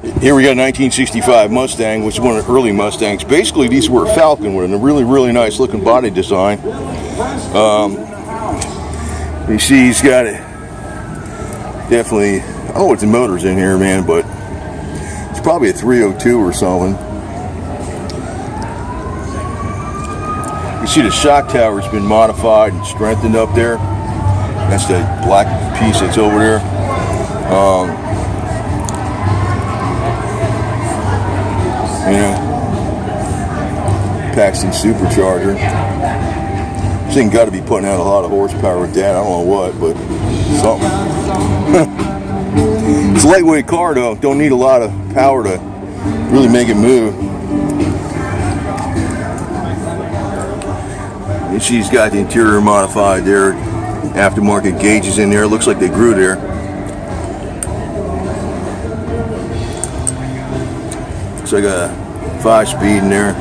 Here we got a 1965 Mustang, which is one of the early Mustangs. Basically, these were a Falcon with a really, really nice looking body design. You see he's got it. Definitely, I don't know what the motor's in here, man, but it's probably a 302 or something. You see the shock tower's been modified and strengthened up there. That's the black piece that's over there. Paxton supercharger. This thing got to be putting out a lot of horsepower with that. I don't know what, but something. It's a lightweight car though. Don't need a lot of power to really make it move. And she's got the interior modified there. Aftermarket gauges in there. Looks like they grew there. Looks like a 5-speed in there.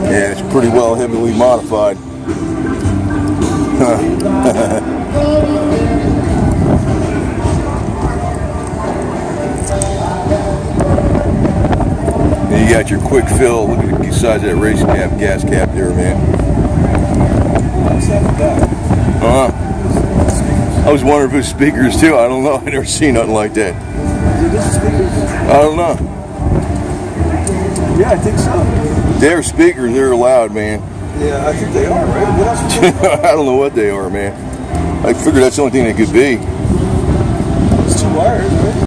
Yeah, it's pretty well heavily modified. And you got your quick fill. Look at the size of that race cap, gas cap there, man. I was wondering if it was speakers too. I don't know. I never seen nothing like that. I don't know. Yeah, I think so. They're speakers. They're loud, man. Yeah, I think they are, right? What else? I don't know what they are, man. I figured that's the only thing they could be. It's 2 wires, right?